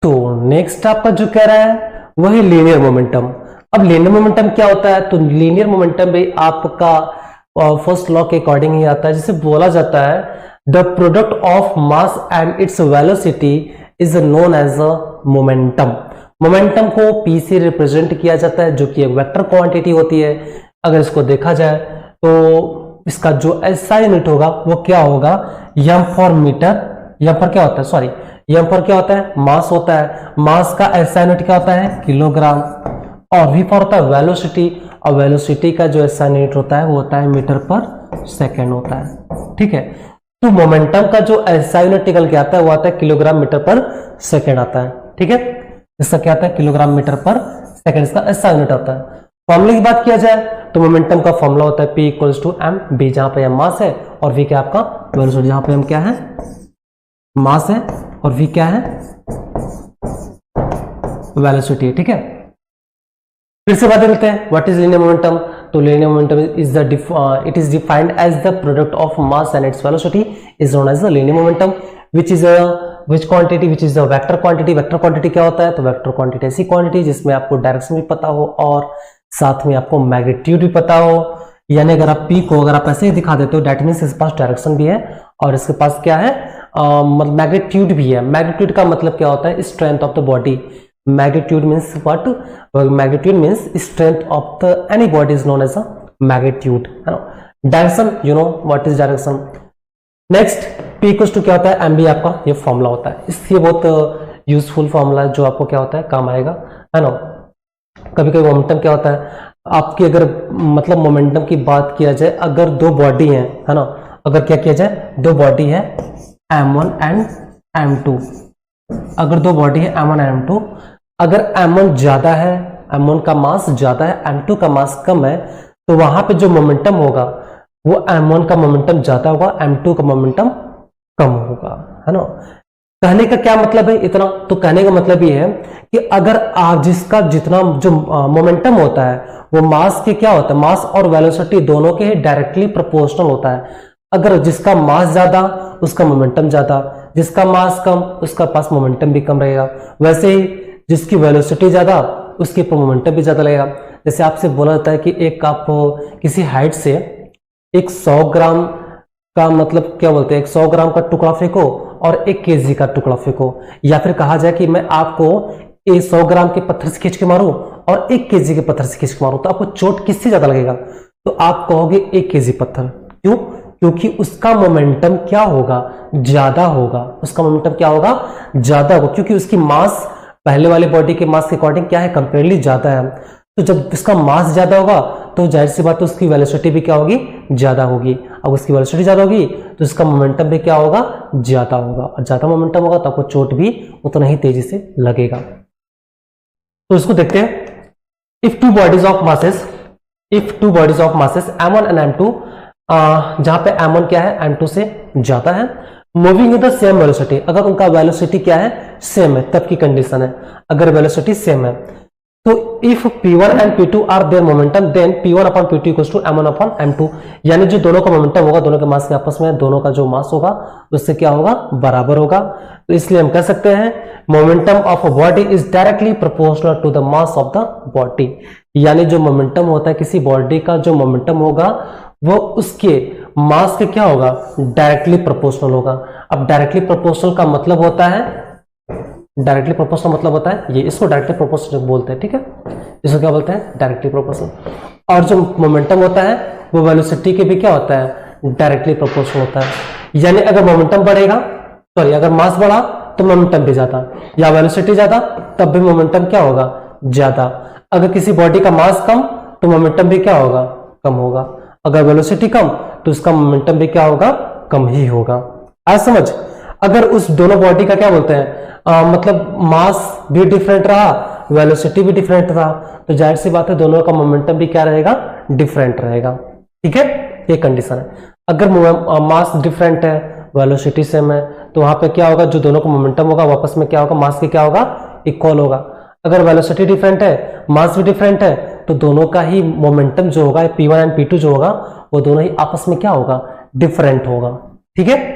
तो नेक्स्ट आपका जो कह रहा है वह है लीनियर मोमेंटम। अब लीनियर मोमेंटम क्या होता है? तो लीनियर मोमेंटम भी आपका फर्स्ट लॉ के अकॉर्डिंग ही आता है, जिसे बोला जाता है the product of mass and its velocity is known as a momentum. Momentum को p से रिप्रेजेंट किया जाता है, जो कि एक वेक्टर क्वांटिटी होती है। अगर इसको देखा जाए तो इसका जो SI यूनिट होगा वो क्या होगा? m फॉर मीटर, m पर क्या होता है, सॉरी m पर क्या होता है? मास होता है। मास का SI यूनिट क्या होता है? किलोग्राम। और v फॉर होता है वेलोसिटी, और वेलोसिटी का जो SI यूनिट होता है वो होता है मीटर पर सेकेंड होता है। ठीक है, तो मोमेंटम का जो SI यूनिट निकल के आता है वो आता है किलोग्राम मीटर पर सेकेंड आता है। ठीक है, इसका क्या आता है? किलोग्राम मीटर पर सेकेंड इसका SI यूनिट आता है। फॉर्मूले की बात किया जाए तो मोमेंटम का फॉर्मूला होता है P equals to m b, जहां पे m मास है और v क्या आपका वेलोसिटी, जहां पे m क्या है? मास है और v क्या है? वेलोसिटी। ठीक है, फिर से बात करते हैं व्हाट इज लीनियर मोमेंटम। तो linear momentum is it is defined as the product of mass and its velocity is known as the linear momentum which is which quantity which is the vector quantity. Vector quantity क्या होता है? तो vector quantity ऐसी quantity जिसमें आपको direction भी पता हो और साथ में आपको मैग्नीट्यूड भी पता हो। यानी अगर आप P को अगर आप ऐसे ही दिखा देते हो दैट मीन्स इसके पास डायरेक्शन भी है और इसके पास क्या है? मैग्नीट्यूड भी है। मैग्नीट्यूड का मतलब क्या होता है? Strength of the body. Magnitude means what? Magnitude means strength of the any body is known as a magnitude, है ना। Direction, you know what is direction. Next P equals to क्या होता है? MB आपका ये फॉर्मूला होता है। इसलिए बहुत यूजफुल फॉर्मूला है जो आपको क्या होता है? काम आएगा, है ना। कभी कभी मोमेंटम क्या होता है आपकी, अगर मतलब मोमेंटम की बात किया जाए, अगर दो बॉडी है ना, अगर क्या किया जाए, दो बॉडी है m1 एंड m2, अगर दो बॉडी है m1 एंड m2, अगर m1 ज्यादा है, m1 का मास ज्यादा है, m2 का मास कम है, तो वहां पे जो मोमेंटम होगा वो m1 का मोमेंटम ज्यादा होगा, m2 का मोमेंटम कम होगा, है ना। कहने का क्या मतलब है इतना? तो कहने का मतलब ये है कि अगर आप जिसका जितना जो मोमेंटम होता है वो मास के क्या होता है? मास और वेलोसिटी दोनों के डायरेक्टली प्रोपोर्शनल होता है। अगर जिसका मास ज्यादा उसका मोमेंटम ज्यादा, जिसका मास कम उसका पास मोमेंटम भी कम रहेगा। वैसे ही जिसकी वेलोसिटी ज्यादा उसके पर मोमेंटम भी ज्यादा लगेगा। जैसे आपसे बोला जाता है कि एक आप किसी हाइट से एक 100 ग्राम का मतलब क्या बोलते हैं, 100 ग्राम का टुकड़ा फेंको और 1 केजी का टुकड़ा फेंको, या फिर कहा जाए कि मैं आपको 100 ग्राम के पत्थर से खींच के मारूं और 1 केजी के पत्थर से खींच के मारूं, तो आपको चोट किससे ज्यादा लगेगा? तो आप कहोगे 1 केजी पत्थर। क्यों? क्योंकि उसका मोमेंटम क्या होगा? ज्यादा होगा। उसका मोमेंटम क्या होगा? ज्यादा होगा, क्योंकि उसकी मास पहले वाले बॉडी के मास के अकॉर्डिंग क्या है? कंपेरेटिवली ज्यादा है। तो जब उसका मास ज्यादा होगा तो जाहिर सी बात है उसकी वेलोसिटी भी क्या होगी? ज्यादा होगी। अब उसकी वेलोसिटी ज्यादा होगी तो उसका मोमेंटम भी क्या होगा? ज्यादा होगा, और ज्यादा मोमेंटम होगा तो आपको चोट भी उतना ही तेजी से लगेगा। तो इसको देखते हैं। If two bodies of masses m1 and m2, जहां पे m1 क्या है? m2 से ज्यादा है, moving with the same velocity, अगर उनका वेलोसिटी क्या है? सेम है, तब की कंडीशन है। अगर वेलोसिटी सेम है तो if P1 and P2 are there momentum then P1 upon P2 equals to M1 upon M2, यानी जो दोनों का मोमेंटम होगा, दोनों के मास के आपस में दोनों का जो मास होगा उससे क्या होगा? बराबर होगा। तो इसलिए हम कह सकते हैं momentum of a body is directly proportional to the mass of the body, यानी जो मोमेंटम होता है किसी बॉडी का, जो मोमेंटम होगा वो उसके मास के क्या होगा? डायरेक्टली प्रोपोर्शनल होगा। अब डायरेक्टली प्रोपोर्शनल का मतलब होता है, डायरेक्टली प्रोपोर्शनल मतलब होता है ये, इसको डायरेक्टली प्रोपोर्शनल बोलते हैं। ठीक है, इसको क्या बोलते हैं? Directly proportional. और जो मोमेंटम होता है वो वेलोसिटी के भी क्या होता है? डायरेक्टली प्रोपोर्शनल होता है। यानी अगर मोमेंटम बढ़ेगा, सॉरी अगर मास बढ़ा तो मोमेंटम भी ज्यादा, या वेलोसिटी ज्यादा तब भी मोमेंटम क्या होगा? ज्यादा। अगर किसी बॉडी का मास कम तो मोमेंटम भी क्या होगा? कम होगा। अगर वेलोसिटी कम तो उसका मोमेंटम भी क्या होगा? कम ही होगा। आज समझ। अगर उस दोनों बॉडी का क्या बोलते हैं मतलब मास भी डिफरेंट रहा, वेलोसिटी भी डिफरेंट रहा, तो जाहिर सी बात है दोनों का मोमेंटम भी क्या रहेगा? डिफरेंट रहेगा। ठीक है, ये कंडीशन है। अगर मास डिफरेंट है, वेलोसिटी सेम है, तो वहां पे क्या होगा? जो दोनों का मोमेंटम होगा वापस में क्या होगा? मास के क्या होगा? इक्वल होगा। अगर वेलोसिटी डिफरेंट है, मास भी डिफरेंट है, तो दोनों का ही मोमेंटम जो होगा P1 एंड P2 जो होगा वो दोनों ही आपस में क्या होगा? डिफरेंट होगा। ठीक है।